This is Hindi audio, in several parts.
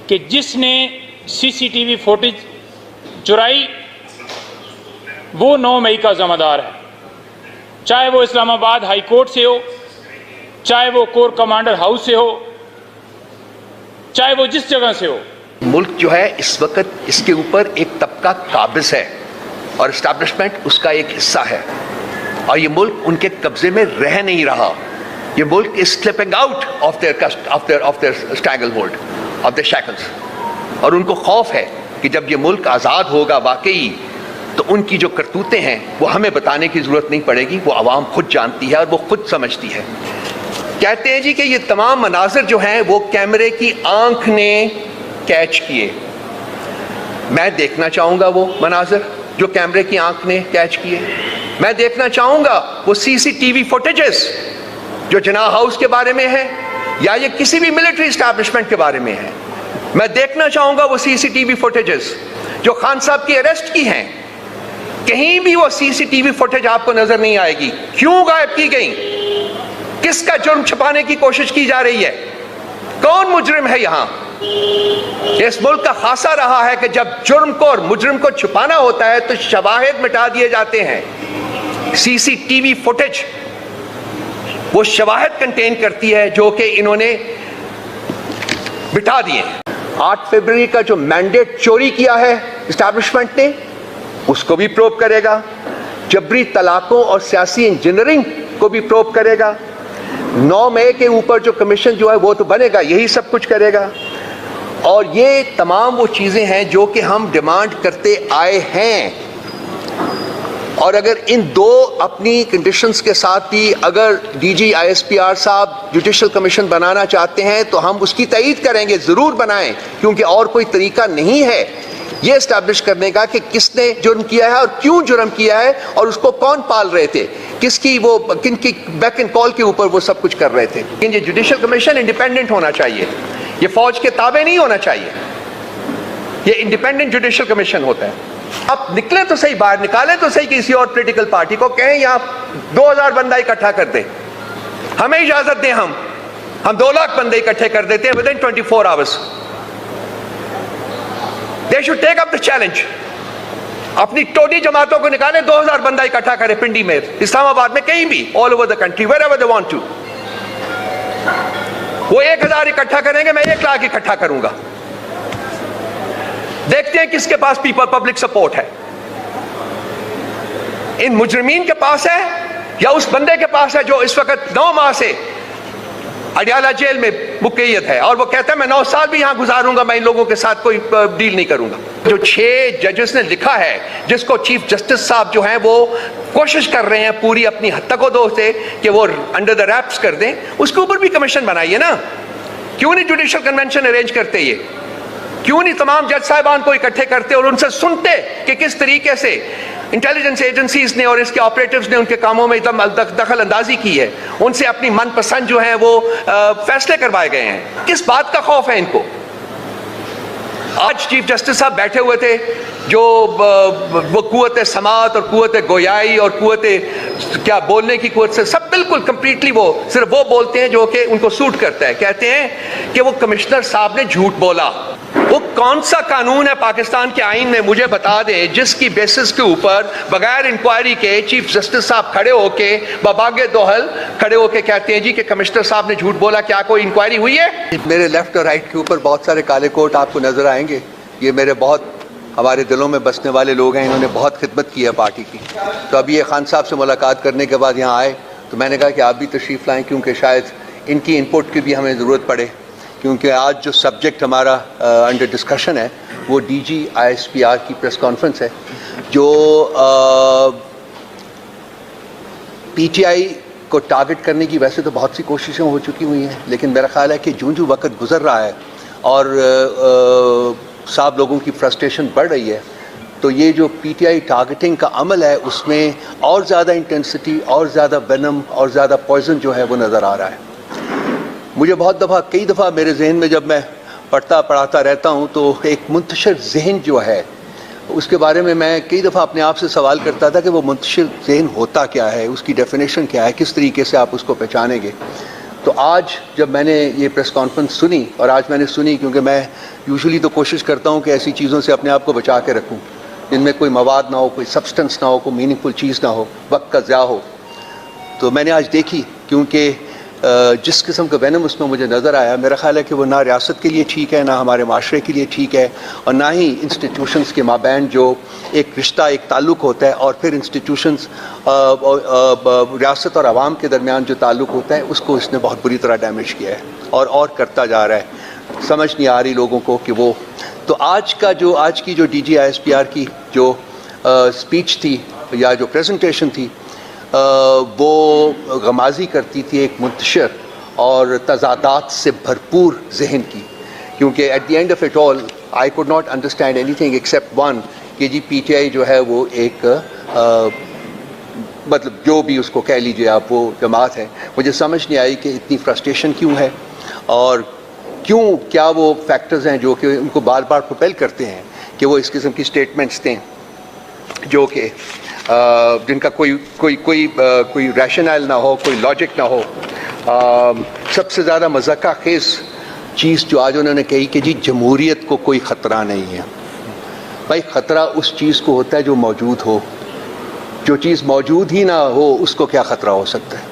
कि जिसने सीसीटीवी फुटेज चुराई वो 9 मई का ज़िम्मेदार है, चाहे वो इस्लामाबाद हाई कोर्ट से हो, चाहे वो कोर कमांडर हाउस से हो, चाहे वो जिस जगह से हो। मुल्क जो है इस वक्त इसके ऊपर एक तबका काबिज है और एस्टैब्लिशमेंट उसका एक हिस्सा है और ये मुल्क उनके कब्जे में रह नहीं रहा। ये मुल्क is slipping out of their strangle hold of their shackles और उनको खौफ है कि जब ये मुल्क आज़ाद होगा वाकई तो उनकी जो करतूतें हैं वो हमें बताने की ज़रूरत नहीं पड़ेगी, वो आवाम खुद जानती है और वो खुद समझती है। कहते हैं जी कि ये तमाम मनाजिर जो हैं वो कैमरे की आंख ने कैच किए। मैं देखना चाहूँगा वो मनाजिर जो कैमरे की आंख ने कैच किए। मैं देखना चाहूँगा वो सीसीटीवी फुटेजेस जो जिन्नाह हाउस के बारे में है या ये किसी भी मिलिट्री एस्टैब्लिशमेंट के बारे में है। मैं देखना चाहूँगा वो सीसीटीवी फुटेजेस जो खान साहब की अरेस्ट की हैं। कहीं भी वो सीसीटीवी फुटेज आपको नजर नहीं आएगी। क्यों गायब की गई? किसका जुर्म छुपाने की कोशिश की जा रही है? कौन मुजरिम है यहां? इस मुल्क का खासा रहा है कि जब जुर्म को और मुजरिम को छुपाना होता है तो शवाहिद मिटा दिए जाते हैं। सीसीटीवी फुटेज वो शवाहिद कंटेन करती है जो कि इन्होंने मिटा दिए। 8 फरवरी का जो मैंडेट चोरी किया है एस्टैब्लिशमेंट ने उसको भी प्रोब करेगा। जबरी तलाकों और सियासी इंजीनियरिंग को भी प्रोब करेगा। 9 मई के ऊपर जो कमीशन जो है वो तो बनेगा, यही सब कुछ करेगा। और ये तमाम वो चीज़ें हैं जो कि हम डिमांड करते आए हैं। और अगर इन दो अपनी कंडीशंस के साथ भी अगर डीजी आईएसपीआर साहब जुडिशल कमीशन बनाना चाहते हैं तो हम उसकी तईद करेंगे, ज़रूर बनाएं, क्योंकि और कोई तरीका नहीं है ये इस्टेब्लिश करने का कि किसने जुर्म किया है और क्यों जुर्म किया है और उसको कौन पाल रहे थे, किसकी वो किनकी बैक एंड कॉल के ऊपर वो सब कुछ कर रहे थे। लेकिन ये जुडिशल कमीशन इंडिपेंडेंट होना चाहिए, ये फौज के ताबे नहीं होना चाहिए, ये इंडिपेंडेंट जुडिशल कमीशन होता है। आप निकले तो सही, बाहर निकाले तो सही किसी और पॉलिटिकल पार्टी को, कहें यहाँ 2000 बंदा इकट्ठा कर दें, हमें इजाजत दें, हम 2 लाख बंदे इकट्ठे कर देते हैं with in 24 hours. They should take up the challenge। अपनी टोडी जमातों को निकालें, 2000 बंदा इकट्ठा करें पिंडी में, इस्लामाबाद में, कहीं भी, all over the country, wherever they want to। वो 1000 इकट्ठा करेंगे, मैं 1 लाख इकट्ठा करूंगा। देखते हैं किसके पास पब्लिक सपोर्ट है। इन मुजरिमीन के पास है या उस बंदे के पास है जो इस वक्त 9 माह से अडियाला जेल में मुक़य्यद है और वो कहता है मैं 9 साल भी यहां गुजारूंगा, मैं इन लोगों के साथ कोई डील नहीं करूंगा। जो 6 जजेस ने लिखा है, जिसको चीफ जस्टिस साहब जो हैं वो कोशिश कर रहे हैं पूरी अपनी हद तक दो से कि वो अंडर द रैप्स कर दें, उसके ऊपर भी कमीशन बनाइए ना। क्यों नहीं जुडिशल कन्वेंशन अरेंज करते? ये क्यों नहीं तमाम जज साहिबान को इकट्ठे करते और उनसे सुनते कि किस तरीके से इंटेलिजेंस एजेंसीज ने और इसके ऑपरेटिव्स ने उनके कामों में दखल अंदाजी की है, उनसे अपनी मनपसंद जो है वो फैसले करवाए गए हैं। किस बात का खौफ है इनको? आज चीफ जस्टिस साहब बैठे हुए थे जो वो कुव्वत समात और कुव्वत गोयाई और कुव्वत क्या बोलने की कुव्वत से सब बिल्कुल कंप्लीटली वो सिर्फ वो बोलते हैं जो कि उनको सूट करता है। कहते हैं कि वो कमिश्नर साहब ने झूठ बोला। वो कौन सा कानून है पाकिस्तान के आईन में, मुझे बता दे, जिसकी बेसिस के ऊपर बगैर इंक्वायरी के चीफ जस्टिस साहब खड़े होके बबागे दोहल खड़े होके कहते हैं जी कि कमिश्नर साहब ने झूठ बोला। क्या कोई इंक्वायरी हुई है? मेरे लेफ्ट और राइट के ऊपर बहुत सारे काले कोट आपको नजर आएंगे। ये मेरे बहुत हमारे दिलों में बसने वाले लोग हैं, इन्होंने बहुत खिदमत की है पार्टी की। तो अभी ये खान साहब से मुलाकात करने के बाद यहाँ आए तो मैंने कहा कि आप भी तशरीफ़ लाएँ, क्योंकि शायद इनकी इनपुट की भी हमें ज़रूरत पड़े, क्योंकि आज जो सब्जेक्ट हमारा अंडर डिस्कशन है वो डीजी आईएसपीआर की प्रेस कॉन्फ्रेंस है जो पीटीआई को टारगेट करने की वैसे तो बहुत सी कोशिशें हो चुकी हुई हैं, लेकिन मेरा ख्याल है कि जो वक्त गुजर रहा है और साहब लोगों की फ्रस्ट्रेशन बढ़ रही है, तो ये जो पीटीआई टारगेटिंग का अमल है उसमें और ज़्यादा इंटेंसिटी और ज़्यादा वेनम और ज़्यादा पॉइजन जो है वो नज़र आ रहा है। मुझे कई दफ़ा मेरे जहन में जब मैं पढ़ाता रहता हूँ तो एक मुंतशिर जहन जो है उसके बारे में मैं कई दफ़ा अपने आप से सवाल करता था कि वो मुंतशिर जहन होता क्या है, उसकी डेफिनेशन क्या है, किस तरीके से आप उसको पहचानेंगे। तो आज जब मैंने ये प्रेस कॉन्फ्रेंस सुनी, और आज मैंने सुनी क्योंकि मैं यूजुअली तो कोशिश करता हूँ कि ऐसी चीज़ों से अपने आप को बचा के रखूँ जिनमें कोई मवाद ना हो, कोई सब्सटेंस ना हो, कोई मीनिंगफुल चीज़ ना हो, वक्त का ज़्या हो, तो मैंने आज देखी क्योंकि जिस किस्म का वैनम उसमें मुझे नज़र आया, मेरा ख्याल है कि वो ना रियासत के लिए ठीक है, ना हमारे माशरे के लिए ठीक है, और ना ही इंस्टीट्यूशंस के माबैन जो एक रिश्ता, एक ताल्लुक़ होता है, और फिर इंस्टीट्यूशंस रियासत और आवाम के दरमियान जो ताल्लुक़ होता है उसको इसने बहुत बुरी तरह डैमेज किया है और करता जा रहा है। समझ नहीं आ रही लोगों को कि वो तो आज की जो DGISPR की जो स्पीच थी या जो प्रेजेंटेशन थी वो गमाजी करती थी एक मुंतशिर और तजादात से भरपूर जहन की, क्योंकि at the end of it all I could not understand anything except one कि जी PTI जो है वो एक मतलब जो भी उसको कह लीजिए आप, वो जमात है। मुझे समझ नहीं आई कि इतनी फ्रस्ट्रेशन क्यों है और क्या वो फैक्टर्स हैं जो कि उनको बार बार प्रोपेल करते हैं कि वो इस किस्म की स्टेटमेंट्स दें जो कि जिनका कोई रैशनल ना हो, कोई लॉजिक ना हो। सबसे ज़्यादा मज़ाक़ा खेज़ चीज़ जो आज उन्होंने कही कि जी जमहूरियत को कोई ख़तरा नहीं है। भाई ख़तरा उस चीज़ को होता है जो मौजूद हो, जो चीज़ मौजूद ही ना हो उसको क्या ख़तरा हो सकता है।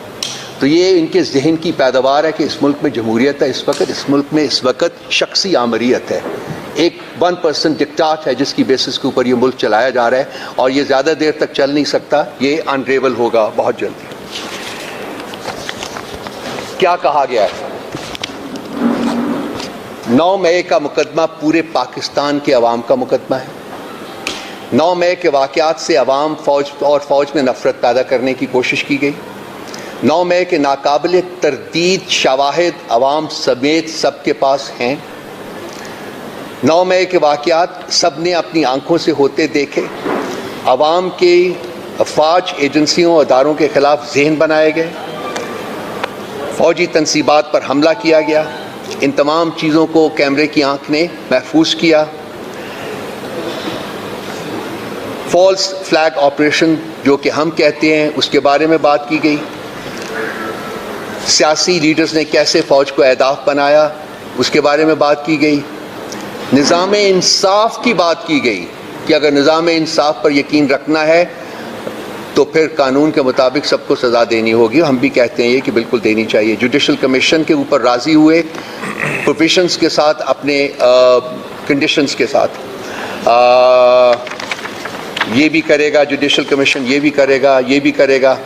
तो ये इनके जहन की पैदावार है कि इस मुल्क में जमहूरियत है, इस मुल्क में इस वक्त शख्सी आमरीत है, एक 1% डिक्टाट है जिसकी बेसिस के ऊपर ये मुल्क चलाया जा रहा है, और ये ज़्यादा देर तक चल नहीं सकता, ये अनरेवल होगा बहुत जल्दी। क्या कहा गया है? 9 मई का मुकदमा पूरे पाकिस्तान के अवाम का मुकदमा है। 9 मई के वाक़यात से अवाम फौज में नफरत पैदा करने की कोशिश की गई। 9 मई के नाकाबिल तरदीद शवाहिद अवाम समेत सबके पास हैं। 9 मई के वाक़यात सब ने अपनी आंखों से होते देखे। अवाम के अफवाज, एजेंसियों, अदारों के ख़िलाफ़ ज़हन बनाए गए, फ़ौजी तनसीबात पर हमला किया गया। इन तमाम चीज़ों को कैमरे की आंख ने महफूज किया। फॉल्स फ्लैग ऑपरेशन जो कि हम कहते हैं उसके बारे में बात की गई। सियासी लीडर्स ने कैसे फ़ौज को अहदाफ बनाया उसके बारे में बात की गई। निज़ाम इंसाफ की बात की गई कि अगर निज़ाम इंसाफ पर यकीन रखना है तो फिर कानून के मुताबिक सबको सज़ा देनी होगी। हम भी कहते हैं ये कि बिल्कुल देनी चाहिए। जुडिशल कमीशन के ऊपर राज़ी हुए, प्रोविजंस के साथ, अपने कंडीशंस के साथ। ये भी करेगा जुडिशल कमीशन, ये भी करेगा, ये भी करेगा।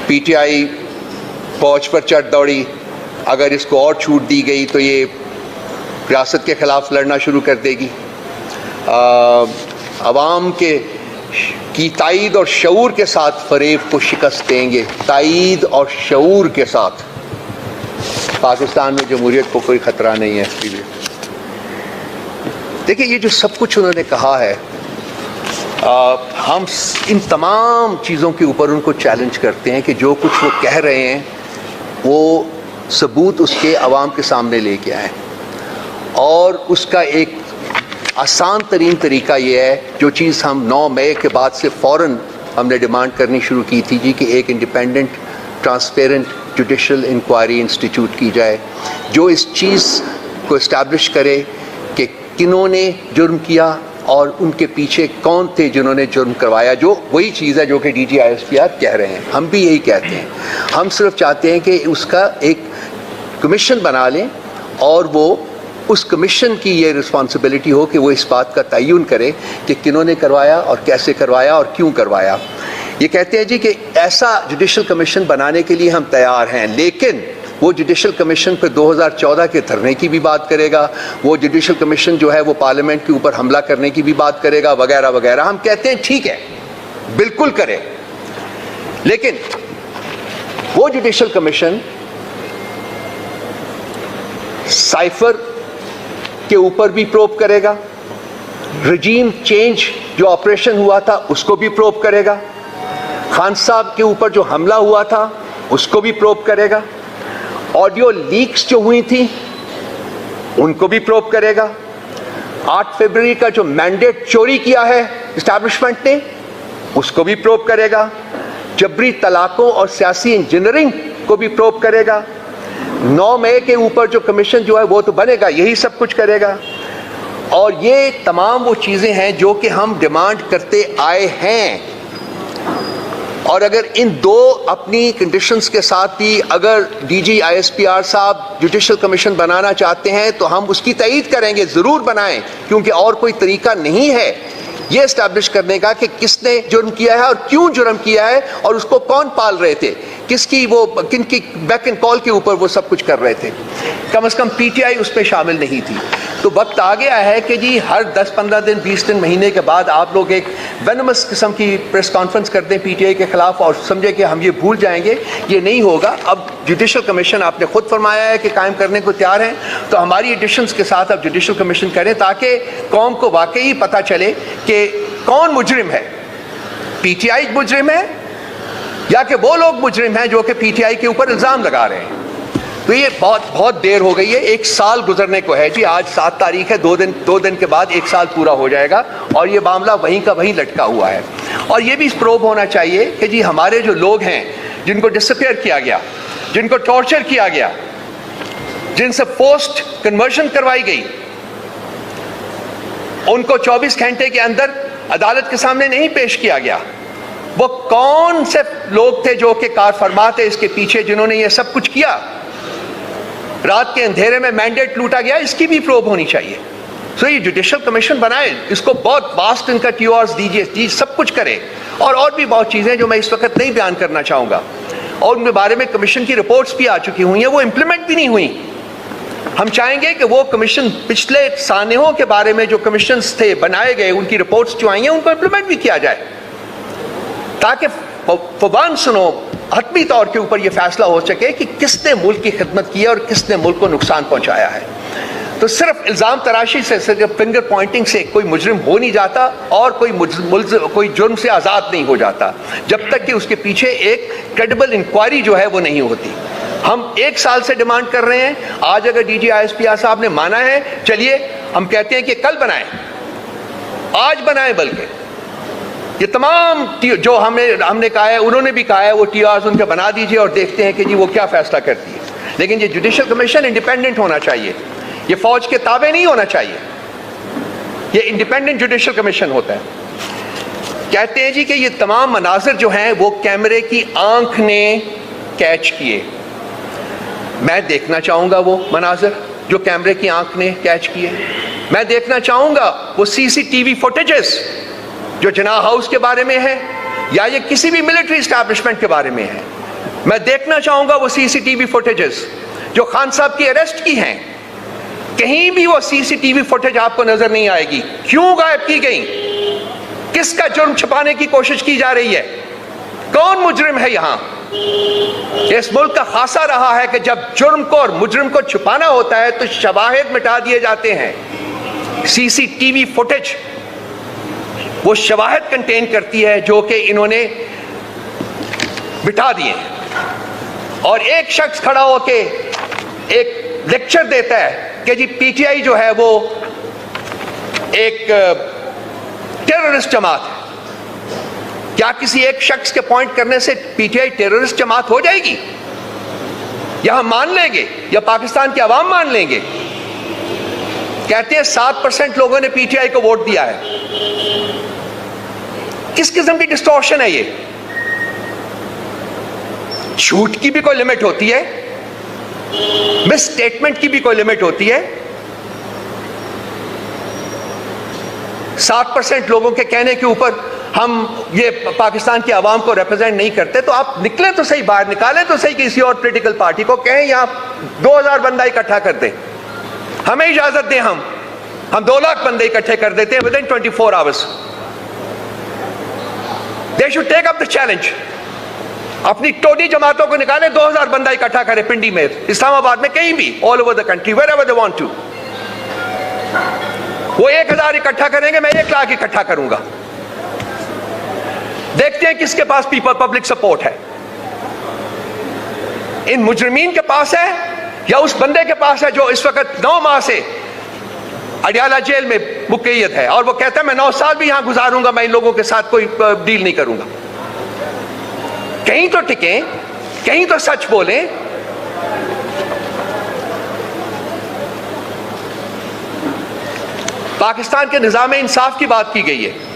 PTI फौज पर चढ़ दौड़ी, अगर इसको और छूट दी गई तो ये रियासत के ख़िलाफ़ लड़ना शुरू कर देगी। अवाम की ताईद और शऊर के साथ फ़रेब को शिकस्त देंगे। ताईद और शऊर के साथ पाकिस्तान में जमहूरियत को कोई ख़तरा नहीं है। इसलिए देखिए, ये जो सब कुछ उन्होंने कहा है, हम इन तमाम चीज़ों के ऊपर उनको चैलेंज करते हैं कि जो कुछ वो कह रहे हैं वो सबूत उसके अवाम के सामने लेके आए, और उसका एक आसान तरीन तरीका ये है, जो चीज़ हम 9 मई के बाद से फ़ौरन हमने डिमांड करनी शुरू की थी जी कि एक independent transparent judicial inquiry institute की जाए, जो इस चीज़ को इस्टेब्लिश करे कि किन्होंने जुर्म किया और उनके पीछे कौन थे जिन्होंने जुर्म करवाया। जो वही चीज़ है जो कि DGISPR कह रहे हैं, हम भी यही कहते हैं। हम सिर्फ चाहते हैं कि उसका एक कमीशन बना लें और वो उस कमीशन की ये रिस्पॉन्सिबिलिटी हो कि वो इस बात का तयन करे कि किन्होंने करवाया और कैसे करवाया और क्यों करवाया। ये कहते हैं जी कि ऐसा जुडिशल कमीशन बनाने के लिए हम तैयार हैं, लेकिन वो जुडिशल कमीशन पर 2014 के धरने की भी बात करेगा, वो जुडिशल कमीशन जो है वो पार्लियामेंट के ऊपर हमला करने की भी बात करेगा, वगैरह वगैरह। हम कहते हैं ठीक है, बिल्कुल करें, लेकिन वो जुडिशल कमीशन साइफर के ऊपर भी प्रोब करेगा, रजीम चेंज जो ऑपरेशन हुआ था उसको भी प्रोब करेगा, खान साहब के ऊपर जो हमला हुआ था उसको भी प्रोब करेगा, ऑडियो लीक्स जो हुई थी उनको भी प्रोब करेगा, 8 फरवरी का जो मैंडेट चोरी किया है एस्टैब्लिशमेंट ने उसको भी प्रोब करेगा, जबरी तलाकों और सियासी इंजीनियरिंग को भी प्रोब करेगा। 9 मई के ऊपर जो कमीशन जो है वो तो बनेगा, यही सब कुछ करेगा। और ये तमाम वो चीज़ें हैं जो कि हम डिमांड करते आए हैं। और अगर इन दो अपनी कंडीशंस के साथ भी अगर डीजी आईएसपीआर साहब जुडिशल कमीशन बनाना चाहते हैं तो हम उसकी तईद करेंगे, ज़रूर बनाएं, क्योंकि और कोई तरीका नहीं है ये इस्टेब्लिश करने का कि किसने जुर्म किया है और क्यों जुर्म किया है और उसको कौन पाल रहे थे, किसकी वो किनकी बैक एंड कॉल के ऊपर वो सब कुछ कर रहे थे। कम से कम पीटीआई उस पर शामिल नहीं थी। तो वक्त आ गया है कि जी हर 10-15 दिन 20 दिन महीने के बाद आप लोग एक वेनमस किस्म की प्रेस कॉन्फ्रेंस कर दें पीटीआई के खिलाफ और समझे कि हम ये भूल जाएंगे, ये नहीं होगा। अब जुडिशल कमीशन आपने खुद फरमाया है कि कायम करने को तैयार हैं, तो हमारी एडिशंस के साथ अब जुडिशल कमीशन करें ताकि कौम को वाकई पता चले कि कौन मुजरिम है, पीटीआई मुजरिम है या कि वो लोग मुजरिम हैं जो कि पीटीआई के ऊपर इल्ज़ाम लगा रहे हैं। तो ये बहुत देर हो गई है, 1 साल गुजरने को है जी। आज 7 तारीख है, 2 दिन के बाद 1 साल पूरा हो जाएगा और ये मामला वहीं का वहीं लटका हुआ है। और ये भी प्रूव होना चाहिए कि जी हमारे जो लोग हैं जिनको डिसअपियर किया गया, जिनको टॉर्चर किया गया, जिनसे पोस्ट कन्वर्शन करवाई गई, उनको 24 घंटे के अंदर अदालत के सामने नहीं पेश किया गया। वो कौन से लोग थे जो कि कार फरमा थे इसके पीछे, जिन्होंने ये सब कुछ किया? रात के अंधेरे में मैंडेट लूटा गया, इसकी भी प्रोब होनी चाहिए। सो ये जुडिशल कमीशन बनाए, इसको बहुत वास्ट इनका टीओआर्स दीजिए, जी सब कुछ करे। और भी बहुत चीजें जो मैं इस वक्त नहीं बयान करना चाहूंगा, और उनके बारे में कमीशन की रिपोर्ट्स भी आ चुकी हुई हैं, वो इंप्लीमेंट भी नहीं हुई। हम चाहेंगे कि वो कमीशन पिछले सानेहों के बारे में जो कमीशंस थे बनाए गए, उनकी रिपोर्ट्स जो आई हैं उनको इंप्लीमेंट भी किया जाए, ताकि फवान सुनो हतमी तौर के ऊपर यह फैसला हो सके कि किसने मुल्क की खिदमत की है और किसने मुल्क को नुकसान पहुंचाया है। तो सिर्फ इल्ज़ाम तराशी से, सिर्फ फिंगर पॉइंटिंग से कोई मुजरिम हो नहीं जाता और कोई जुर्म से आज़ाद नहीं हो जाता जब तक कि उसके पीछे एक क्रेडिबल इंक्वायरी जो है वो नहीं होती। हम 1 साल से डिमांड कर रहे हैं। आज अगर डीजी आईएसपीआर साहब ने माना है, चलिए हम कहते हैं कि कल बनाएं, आज बनाएं, बल्कि ये तमाम जो हमने कहा है, उन्होंने भी कहा है, वो टीआरस उनके बना दीजिए और देखते हैं कि जी वो क्या फैसला करती है। लेकिन ये जुडिशल कमीशन इंडिपेंडेंट होना चाहिए, ये फौज के ताबे नहीं होना चाहिए, ये इंडिपेंडेंट जुडिशल कमीशन होता है। कहते हैं जी कि ये तमाम मनाजिर जो हैं वो कैमरे की आंख ने कैच किए। मैं देखना चाहूंगा वो मनाजिर जो कैमरे की आंख ने कैच किए। मैं देखना चाहूंगा वो सीसीटीवी फुटेजेस जो जिन्ना हाउस के बारे में है या ये किसी भी मिलिट्री एस्टैब्लिशमेंट के बारे में है। मैं देखना चाहूंगा वो सीसीटीवी फुटेजेस जो खान साहब की अरेस्ट की हैं। कहीं भी वो सीसीटीवी फुटेज आपको नजर नहीं आएगी। क्यों गायब की गई? किसका जुर्म छुपाने की कोशिश की जा रही है? कौन मुजरिम है यहां? इस मुल्क का खासा रहा है कि जब जुर्म को और मुजरिम को छुपाना होता है तो शवाहिद मिटा दिए जाते हैं। सीसीटीवी फुटेज वो शवाहिद कंटेन करती है जो कि इन्होंने बिठा दिए, और एक शख्स खड़ा होके एक लेक्चर देता है कि जी पीटीआई जो है वो एक टेररिस्ट जमात है। क्या किसी एक शख्स के पॉइंट करने से पीटीआई टेररिस्ट जमात हो जाएगी? या हम मान लेंगे या पाकिस्तान की आवाम मान लेंगे? कहते हैं 7% लोगों ने पीटीआई को वोट दिया है। किस किस्म की डिस्टॉर्शन है ये? झूठ की भी कोई लिमिट होती है, मिस स्टेटमेंट की भी कोई लिमिट होती है। 7% लोगों के कहने के ऊपर हम ये पाकिस्तान की आवाम को रिप्रेजेंट नहीं करते, तो आप निकलें तो सही, बाहर निकालें तो सही किसी और पॉलिटिकल पार्टी को, कहें यहां 2000 बंदा इकट्ठा कर दें, हमें इजाजत दें, हम 2 लाख बंदे इकट्ठे कर देते हैं within 24 hours. They should take up the challenge। अपनी टोडी जमातों को निकालें, 2000 बंदा इकट्ठा करें पिंडी में, इस्लामाबाद में, कहीं भी, all over the country, wherever they want to। वो 1000 इकट्ठा करेंगे, मैं 1 लाख इकट्ठा करूंगा। देखते हैं किसके पास पब्लिक सपोर्ट है। इन मुजरिमीन के पास है या उस बंदे के पास है जो इस वक्त 9 माह से अडियाला जेल में मुक़य्यद है और वो कहता है मैं 9 साल भी यहां गुजारूंगा, मैं इन लोगों के साथ कोई डील नहीं करूंगा। कहीं तो टिकें, कहीं तो सच बोलें। पाकिस्तान के निज़ाम इंसाफ की बात की गई है।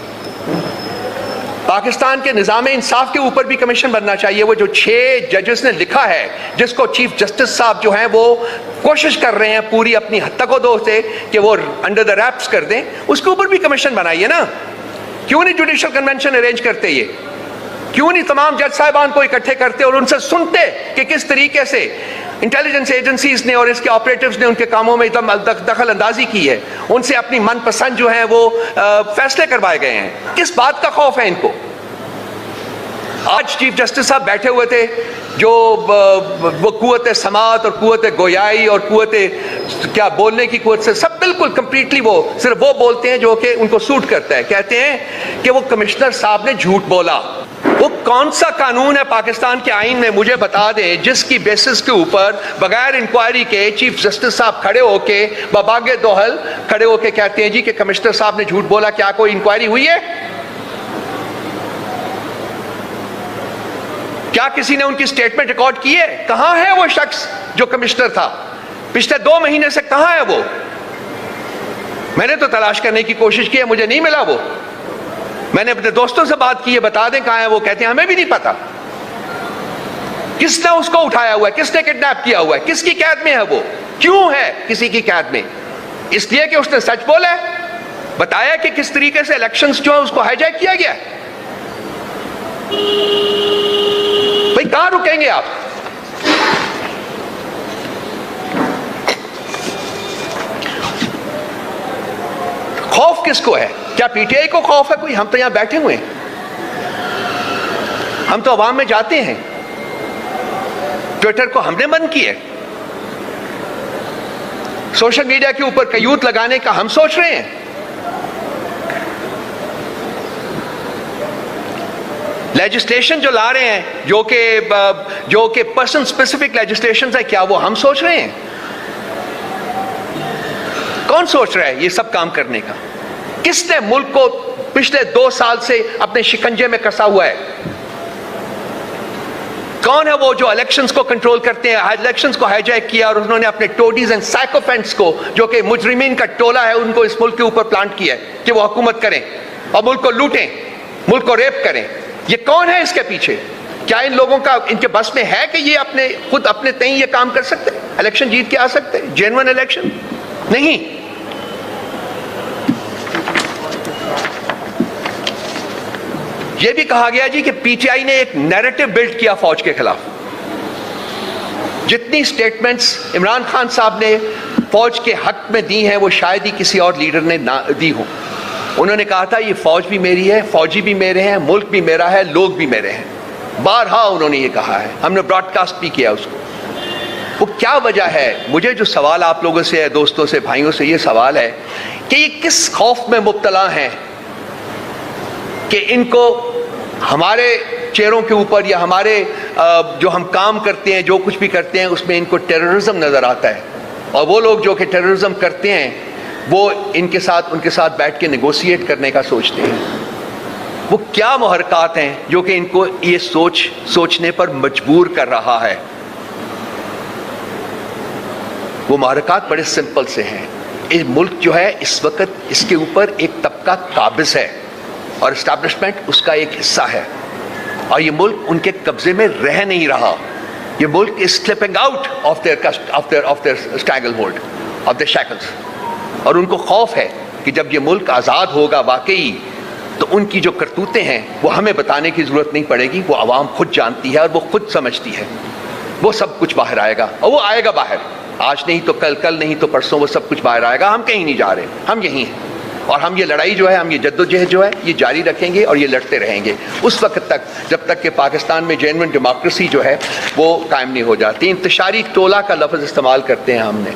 पाकिस्तान के निज़ाम इंसाफ के ऊपर भी कमीशन बनना चाहिए। वो जो 6 जजेस ने लिखा है, जिसको चीफ जस्टिस साहब जो हैं वो कोशिश कर रहे हैं पूरी अपनी हद तक दो से कि वो अंडर द रैप्स कर दें, उसके ऊपर भी कमीशन बनाइए ना। क्यों नहीं जुडिशल कन्वेंशन अरेंज करते? ये क्यों नहीं तमाम जज साहिबान को इकट्ठे करते और उनसे सुनते कि किस तरीके से इंटेलिजेंस एजेंसीज ने और इसके ऑपरेटिव्स ने उनके कामों में दखल अंदाजी की है, उनसे अपनी मनपसंद जो है वो फैसले करवाए गए हैं। किस बात का खौफ है इनको? आज चीफ जस्टिस साहब बैठे हुए थे, जो वो कुव्वत समात और कुव्वत गोयाई और कुव्वत क्या बोलने की कुव्वत से सब बिल्कुल कंप्लीटली वो सिर्फ वो बोलते हैं जो कि उनको सूट करता है। कहते हैं कि वो कमिश्नर साहब ने झूठ बोला। वो कौन सा कानून है पाकिस्तान के आईन में, मुझे बता दें, जिसकी बेसिस के ऊपर बगैर इंक्वायरी के चीफ जस्टिस साहब खड़े होके बबागे दोहल खड़े होके कहते हैं जी कि कमिश्नर साहब ने झूठ बोला? क्या कोई इंक्वायरी हुई है? क्या किसी ने उनकी स्टेटमेंट रिकॉर्ड की है? कहां है वो शख्स जो कमिश्नर था? पिछले 2 महीने से कहां है वो? मैंने तो तलाश करने की कोशिश की है, मुझे नहीं मिला वो। मैंने अपने दोस्तों से बात की है, बता दें कहां है वो। कहते हैं हमें भी नहीं पता। किसने उसको उठाया हुआ है? किसने किडनैप किया हुआ है? किसकी कैद में है वो? क्यों है किसी की कैद में? इसलिए कि उसने सच बोला है, बताया कि किस तरीके से इलेक्शंस जो है उसको हाईजैक किया गया। भाई कहां रुकेंगे आप? खौफ किसको है? क्या पीटीआई को खौफ है कोई? हम तो यहां बैठे हुए हैं, हम तो अवाम में जाते हैं। ट्विटर को हमने बंद किया, सोशल मीडिया के ऊपर कयूत लगाने का हम सोच रहे हैं। लेजिस्लेशन जो ला रहे हैं, जो कि पर्सन स्पेसिफिक लेजिस्लेशन है, क्या वो हम सोच रहे हैं? कौन सोच रहा है ये सब काम करने का? किसने मुल्क को पिछले 2 साल से अपने शिकंजे में कसा हुआ है? कौन है वो जो इलेक्शंस को कंट्रोल करते हैं? इलेक्शंस को हाईजैक किया और उन्होंने अपने टोडीज एंड साइकोफेंट्स को, जो कि मुजरिमीन का टोला है, उनको इस मुल्क के ऊपर प्लांट किया है कि वो हुकूमत करें और मुल्क को लूटें, मुल्क को रेप करें। ये कौन है इसके पीछे? क्या इन लोगों का इनके बस में है कि ये खुद अपने तय ये काम कर सकते हैं, इलेक्शन जीत के आ सकते हैं? जेन्युइन इलेक्शन नहीं। यह भी कहा गया जी कि पीटीआई ने एक नैरेटिव बिल्ड किया फौज के खिलाफ। जितनी स्टेटमेंट्स इमरान खान साहब ने फौज के हक में दी हैं वो शायद ही किसी और लीडर ने ना दी हो। उन्होंने कहा था ये फौज भी मेरी है, फौजी भी मेरे हैं, मुल्क भी मेरा है, लोग भी मेरे हैं। बारहा उन्होंने ये कहा है, हमने ब्रॉडकास्ट भी किया उसको। वो क्या वजह है? मुझे जो सवाल आप लोगों से, दोस्तों से, भाइयों से ये सवाल है कि ये किस खौफ में मुब्तला हैं कि इनको हमारे चेहरों के ऊपर या हमारे जो हम काम करते हैं, जो कुछ भी करते हैं, उसमें इनको टेररिज्म नजर आता है। और वो लोग जो कि टेररिज्म करते हैं वो उनके साथ बैठ के नेगोशिएट करने का सोचते हैं। वो क्या मुहरकात हैं जो कि इनको ये सोचने पर मजबूर कर रहा है? वो मुहरकात बड़े सिंपल से हैं। ये मुल्क जो है इस वक्त, इसके ऊपर एक तबका काबिज है और एस्टैब्लिशमेंट उसका एक हिस्सा है, और ये मुल्क उनके कब्जे में रह नहीं रहा। ये मुल्क is slipping out of their strangle hold, of their shackles. और उनको खौफ है कि जब ये मुल्क आज़ाद होगा वाकई, तो उनकी जो करतूतें हैं वो हमें बताने की ज़रूरत नहीं पड़ेगी, वो आवाम खुद जानती है और वो खुद समझती है। वो सब कुछ बाहर आएगा, और वो आएगा बाहर। आज नहीं तो कल, कल नहीं तो परसों, वो सब कुछ बाहर आएगा। हम कहीं नहीं जा रहे, हम यहीं हैं। और हम ये लड़ाई जो है, हम ये जद्दोजहद जो है, ये जारी रखेंगे और ये लड़ते रहेंगे उस वक्त तक जब तक कि पाकिस्तान में जेन्युइन डेमोक्रेसी जो है वो कायम नहीं हो जाती। इंतशारी टोला का लफ्ज़ इस्तेमाल करते हैं हमने।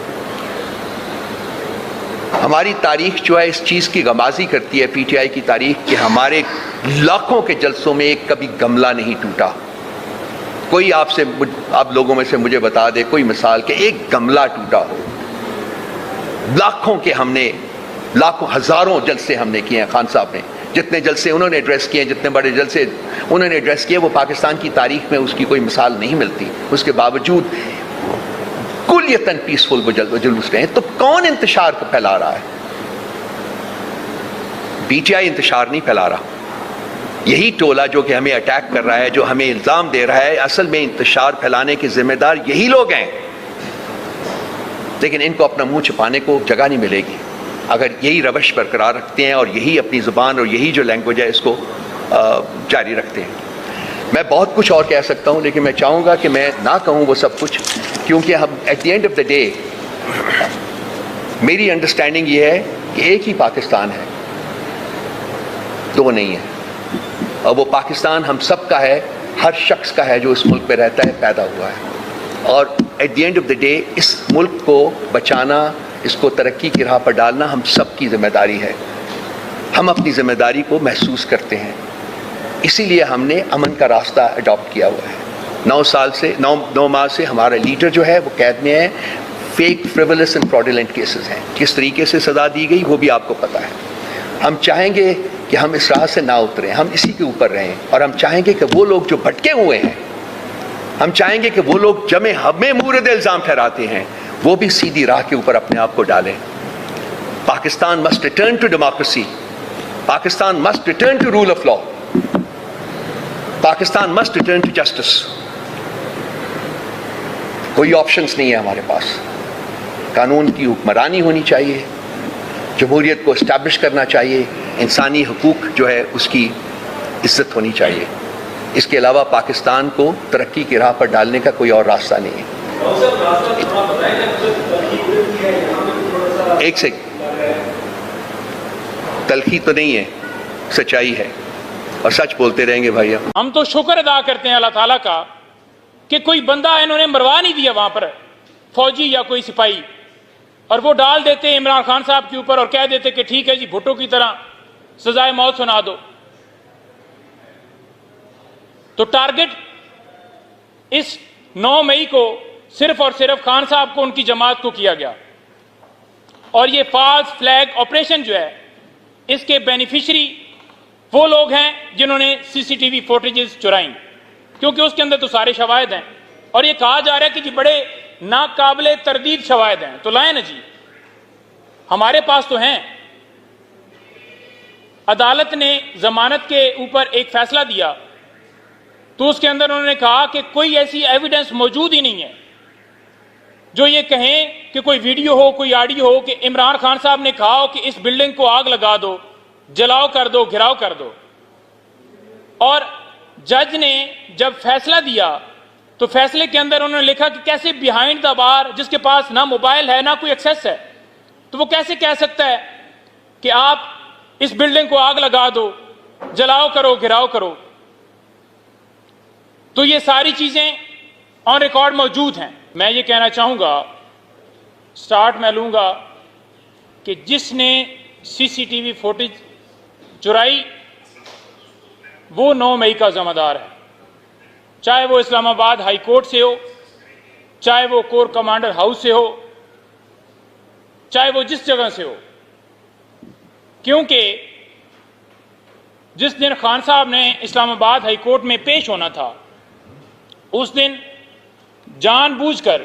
हमारी तारीख जो है इस चीज़ की गमाजी करती है, पीटीआई की तारीख, कि हमारे लाखों के जलसों में एक कभी गमला नहीं टूटा। कोई आप लोगों में से मुझे बता दे कोई मिसाल के एक गमला टूटा हो। लाखों हज़ारों जलसे हमने किए हैं खान साहब ने, जितने जलसे उन्होंने एड्रेस किए, जितने बड़े जलसे उन्होंने एड्रेस किए, वो पाकिस्तान की तारीख में उसकी कोई मिसाल नहीं मिलती। उसके बावजूद कुलियतन पीसफुल वो जुलूस रहे हैं। तो कौन इंतशार को फैला रहा है? पीटीआई इंतशार नहीं फैला रहा। यही टोला जो कि हमें अटैक कर रहा है, जो हमें इल्जाम दे रहा है, असल में इंतशार फैलाने के जिम्मेदार यही लोग हैं। लेकिन इनको अपना मुंह छुपाने को जगह नहीं मिलेगी अगर यही रवश बरकरार रखते हैं और यही अपनी ज़ुबान और यही जो लैंग्वेज है इसको जारी रखते हैं। मैं बहुत कुछ और कह सकता हूं, लेकिन मैं चाहूँगा कि मैं ना कहूँ वो सब कुछ, क्योंकि हम at the end of the day मेरी अंडरस्टैंडिंग ये है कि एक ही पाकिस्तान है, दो नहीं है। और वो पाकिस्तान हम सब का है, हर शख्स का है जो इस मुल्क में रहता है, पैदा हुआ है। और at the end of the day इस मुल्क को बचाना, इसको तरक्की की राह पर डालना हम सब की जिम्मेदारी है। हम अपनी जिम्मेदारी को महसूस करते हैं, इसीलिए हमने अमन का रास्ता अडॉप्ट किया हुआ है। 9 माह से हमारा लीडर जो है वो कैद में है। Fake, frivolous and fraudulent cases हैं। किस तरीके से सजा दी गई वो भी आपको पता है। हम चाहेंगे कि हम इस राह से ना उतरें, हम इसी के ऊपर रहें। और हम चाहेंगे कि वो लोग जो भटके हुए हैं, हम चाहेंगे कि वो लोग जमे हमें मुर्द इल्ज़ाम ठहराते हैं, वो भी सीधी राह के ऊपर अपने आप को डालें। Pakistan must return to democracy, Pakistan must return to rule of law, Pakistan must return to justice. कोई ऑप्शंस नहीं है हमारे पास। कानून की हुक्मरानी होनी चाहिए, जमहूरियत को इस्टेब्लिश करना चाहिए, इंसानी हुकूक जो है उसकी इज्जत होनी चाहिए। इसके अलावा पाकिस्तान को तरक्की की राह पर डालने का कोई और रास्ता नहीं है। एक से तलखी तो नहीं है, सच्चाई है और सच बोलते रहेंगे भाई। हम तो शुक्र अदा करते हैं अल्लाह ताला का कि कोई बंदा इन्होंने मरवा नहीं दिया वहां पर, फौजी या कोई सिपाही, और वो डाल देते इमरान खान साहब के ऊपर और कह देते कि ठीक है जी, भुट्टो की तरह सजाए मौत सुना दो। तो टारगेट इस 9 मई को सिर्फ और सिर्फ खान साहब को, उनकी जमात को किया गया। और ये फॉल्स फ्लैग ऑपरेशन जो है, इसके बेनिफिशियरी वो लोग हैं जिन्होंने सीसीटीवी फुटेजेस चुराई, क्योंकि उसके अंदर तो सारे शवाहिद हैं। और ये कहा जा रहा है कि जी बड़े नाकाबिले तरदीद शवाहिद हैं, तो लाएं ना जी, हमारे पास तो हैं। अदालत ने जमानत के ऊपर एक फैसला दिया तो उसके अंदर उन्होंने कहा कि कोई ऐसी एविडेंस मौजूद ही नहीं है जो ये कहें कि कोई वीडियो हो, कोई ऑडियो हो कि इमरान खान साहब ने कहा हो कि इस बिल्डिंग को आग लगा दो, जलाओ कर दो, घिराव कर दो। और जज ने जब फैसला दिया तो फैसले के अंदर उन्होंने लिखा कि कैसे बिहाइंड द बार, जिसके पास ना मोबाइल है ना कोई एक्सेस है, तो वो कैसे कह सकता है कि आप इस बिल्डिंग को आग लगा दो, जलाओ करो, घिराव करो। तो ये सारी चीजें ऑन रिकॉर्ड मौजूद हैं। मैं ये कहना चाहूंगा, स्टार्ट मैं लूंगा कि जिसने सीसीटीवी फुटेज चुराई वो 9 मई का जिम्मेदार है, चाहे वो इस्लामाबाद हाई कोर्ट से हो, चाहे वो कोर कमांडर हाउस से हो, चाहे वो जिस जगह से हो। क्योंकि जिस दिन खान साहब ने इस्लामाबाद हाई कोर्ट में पेश होना था, उस दिन जानबूझकर,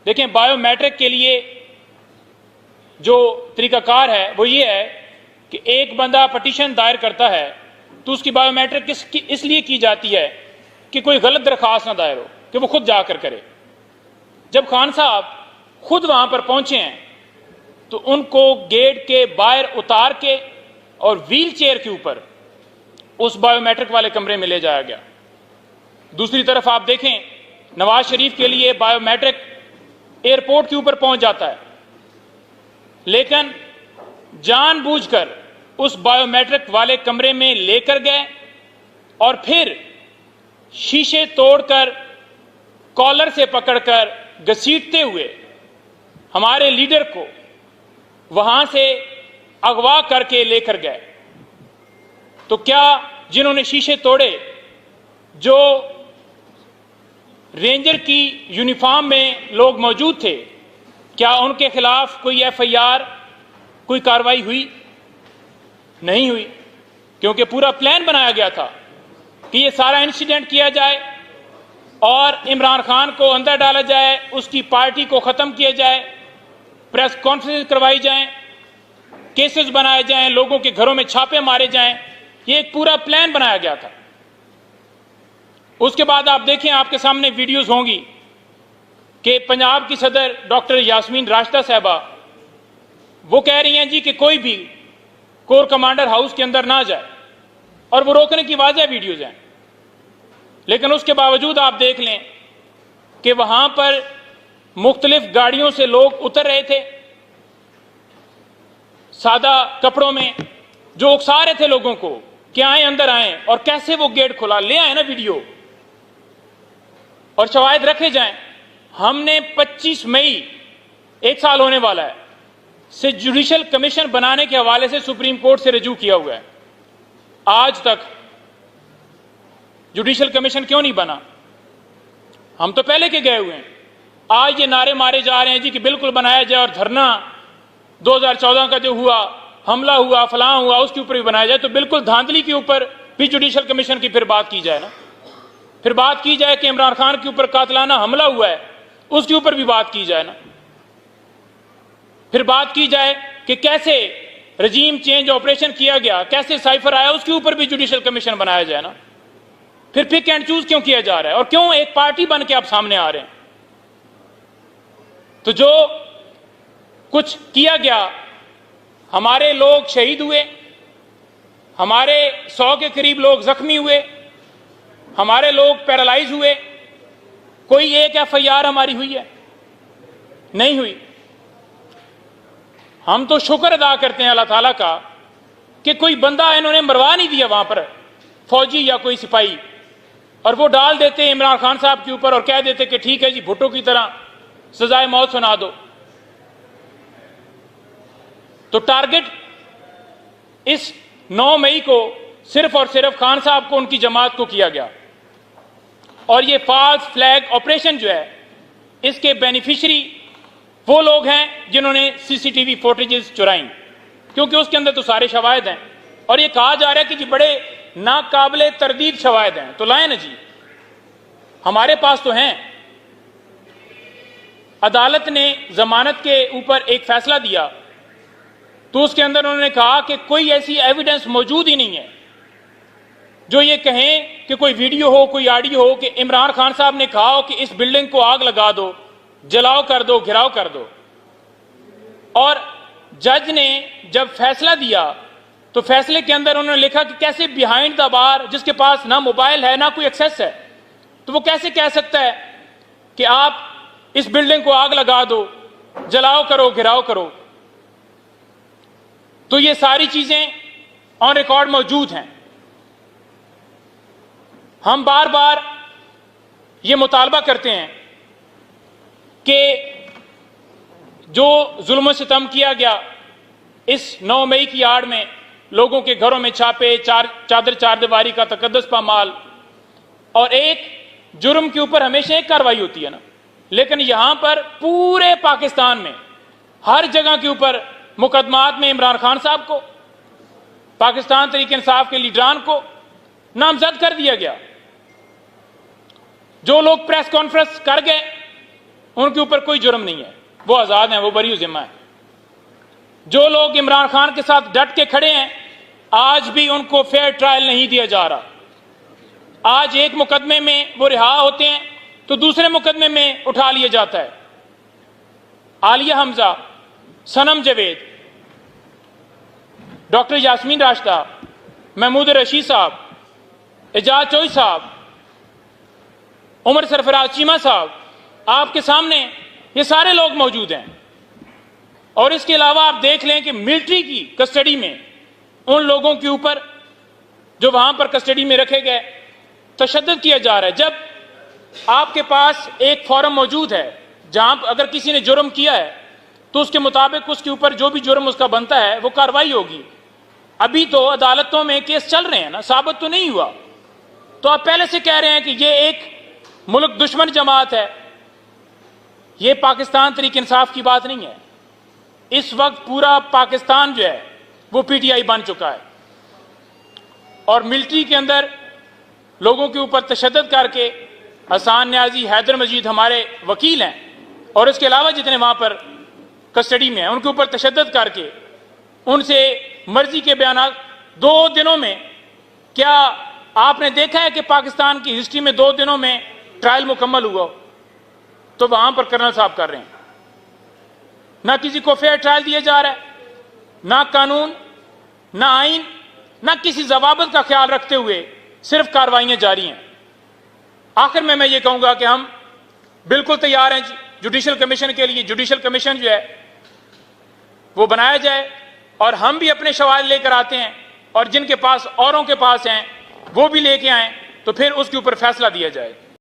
देखें बायोमेट्रिक के लिए जो तरीकाकार है वो ये है कि एक बंदा पटिशन दायर करता है तो उसकी बायोमेट्रिक इसलिए की जाती है कि कोई गलत दरखास्त ना दायर हो, कि वो खुद जाकर करे। जब खान साहब खुद वहां पर पहुंचे हैं तो उनको गेट के बाहर उतार के और व्हील चेयर के ऊपर उस बायोमेट्रिक वाले कमरे में ले जाया गया। दूसरी तरफ आप देखें, नवाज शरीफ के लिए बायोमेट्रिक एयरपोर्ट के ऊपर पहुंच जाता है, लेकिन जानबूझकर उस बायोमेट्रिक वाले कमरे में लेकर गए और फिर शीशे तोड़कर, कॉलर से पकड़कर, घसीटते हुए हमारे लीडर को वहां से अगवा करके लेकर गए। तो क्या जिन्होंने शीशे तोड़े, जो रेंजर की यूनिफॉर्म में लोग मौजूद थे, क्या उनके खिलाफ कोई एफआईआर, कोई कार्रवाई हुई? नहीं हुई, क्योंकि पूरा प्लान बनाया गया था कि ये सारा इंसिडेंट किया जाए और इमरान खान को अंदर डाला जाए, उसकी पार्टी को खत्म किया जाए, प्रेस कॉन्फ्रेंस करवाई जाए, केसेस बनाए जाएं, लोगों के घरों में छापे मारे जाएं। ये एक पूरा प्लान बनाया गया था। उसके बाद आप देखें, आपके सामने वीडियोस होंगी कि पंजाब की सदर डॉक्टर यास्मीन राशिदा साहबा वो कह रही हैं जी कि कोई भी कोर कमांडर हाउस के अंदर ना जाए, और वो रोकने की वाज़ह वीडियोज हैं। लेकिन उसके बावजूद आप देख लें कि वहां पर मुख्तलिफ गाड़ियों से लोग उतर रहे थे, सादा कपड़ों में, जो उकसा रहे थे लोगों को कि आए, अंदर आए, और कैसे वो गेट खुला, ले आए ना वीडियो, और शवाहिद रखे जाएं। हमने 25 मई, एक साल होने वाला है, से जुडिशल कमीशन बनाने के हवाले से सुप्रीम कोर्ट से रजू किया हुआ है। आज तक जुडिशल कमीशन क्यों नहीं बना? हम तो पहले के गए हुए हैं। आज ये नारे मारे जा रहे हैं जी कि बिल्कुल बनाया जाए, और धरना 2014 का जो हुआ, हमला हुआ, फलां हुआ, उसके ऊपर भी बनाया जाए। तो बिल्कुल धांधली के ऊपर भी जुडिशल कमीशन की फिर बात की जाए ना, फिर बात की जाए कि इमरान खान के ऊपर कातलाना हमला हुआ है, उसके ऊपर भी बात की जाए ना, फिर बात की जाए कि कैसे रजीम चेंज ऑपरेशन किया गया, कैसे साइफर आया, उसके ऊपर भी जुडिशल कमीशन बनाया जाए ना। फिर पिक एंड चूज क्यों किया जा रहा है, और क्यों एक पार्टी बन के आप सामने आ रहे हैं? तो जो कुछ किया गया, हमारे लोग शहीद हुए, हमारे 100 के करीब लोग जख्मी हुए, हमारे लोग पैरालाइज हुए, कोई एक FIR हमारी हुई है? नहीं हुई। हम तो शुक्र अदा करते हैं अल्लाह ताला का कि कोई बंदा इन्होंने मरवा नहीं दिया वहां पर, फौजी या कोई सिपाही, और वो डाल देते इमरान खान साहब के ऊपर और कह देते कि ठीक है जी, भुट्टो की तरह सजाए मौत सुना दो। तो टारगेट इस 9 मई को सिर्फ और सिर्फ खान साहब को, उनकी जमात को किया गया। और ये फॉल्स फ्लैग ऑपरेशन जो है, इसके बेनिफिशियरी वो लोग हैं जिन्होंने CCTV फुटेजेस चुराई, क्योंकि उसके अंदर तो सारे शवाहिद हैं। और ये कहा जा रहा है कि जी बड़े नाकाबिले तरदीद शवाहिद हैं, तो लाएं ना जी, हमारे पास तो हैं। अदालत ने जमानत के ऊपर एक फैसला दिया, तो उसके अंदर उन्होंने कहा कि कोई ऐसी एविडेंस मौजूद ही नहीं है जो ये कहें कि कोई वीडियो हो, कोई ऑडियो हो कि इमरान खान साहब ने कहा हो कि इस बिल्डिंग को आग लगा दो, जलाओ कर दो, घिराव कर दो। और जज ने जब फैसला दिया तो फैसले के अंदर उन्होंने लिखा कि कैसे बिहाइंड द बार, जिसके पास ना मोबाइल है ना कोई एक्सेस है, तो वो कैसे कह सकता है कि आप इस बिल्डिंग को आग लगा दो, जलाओ करो, घिराव करो। तो ये सारी चीजें ऑन रिकॉर्ड मौजूद हैं। हम बार बार ये मुतालबा करते हैं कि जो जुल्म सितम किया गया इस 9 मई की आड़ में, लोगों के घरों में छापे, चादर चारदीवारी का तकद्दस पामाल, और एक जुर्म के ऊपर हमेशा एक कार्रवाई होती है ना, लेकिन यहां पर पूरे पाकिस्तान में हर जगह के ऊपर मुकदमात में इमरान खान साहब को, पाकिस्तान तहरीक इंसाफ के लीडरान को नामजद कर दिया गया। जो लोग प्रेस कॉन्फ्रेंस कर गए उनके ऊपर कोई जुर्म नहीं है, वो आजाद हैं, वो बरी जिम्मा है। जो लोग इमरान खान के साथ डट के खड़े हैं, आज भी उनको फेयर ट्रायल नहीं दिया जा रहा। आज एक मुकदमे में वो रिहा होते हैं तो दूसरे मुकदमे में उठा लिया जाता है। आलिया हमजा, सनम जावेद, डॉक्टर यास्मीन राशिदा, महमूद रशीद साहब, एजाज चोई साहब, उमर सरफराज चीमा साहब, आपके सामने ये सारे लोग मौजूद हैं। और इसके अलावा आप देख लें कि मिलिट्री की कस्टडी में उन लोगों के ऊपर जो वहां पर कस्टडी में रखे गए तशद्दुद किया जा रहा है। जब आपके पास एक फॉर्म मौजूद है जहां अगर किसी ने जुर्म किया है तो उसके मुताबिक उसके ऊपर जो भी जुर्म उसका बनता है वो कार्रवाई होगी। अभी तो अदालतों में केस चल रहे हैं ना, साबित तो नहीं हुआ, तो आप पहले से कह रहे हैं कि ये एक मुल्क दुश्मन जमात है। ये पाकिस्तान तहरीक इंसाफ की बात नहीं है। इस वक्त पूरा पाकिस्तान जो है वो PTI बन चुका है। और मिलिट्री के अंदर लोगों के ऊपर तशद्दुद करके हसन न्याजी, हैदर मजीद हमारे वकील हैं, और इसके अलावा जितने वहाँ पर कस्टडी में हैं उनके ऊपर तशद्दुद करके उनसे मर्जी के बयान 2 दिनों में, क्या आपने देखा है कि पाकिस्तान की हिस्ट्री में 2 दिनों में ट्रायल मुकम्मल हुआ? तो वहां पर कर्नल साहब कर रहे हैं। ना किसी को फेयर ट्रायल दिया जा रहा है, ना कानून, ना आइन, ना किसी जवाबत का ख्याल रखते हुए सिर्फ कार्रवाइयां जारी हैं। आखिर में मैं ये कहूंगा कि हम बिल्कुल तैयार हैं जुडिशल कमीशन के लिए। जुडिशल कमीशन जो है वो बनाया जाए और हम भी अपने सवाल लेकर आते हैं, और जिनके पास औरों के पास हैं वो भी लेके आए, तो फिर उसके ऊपर फैसला दिया जाए।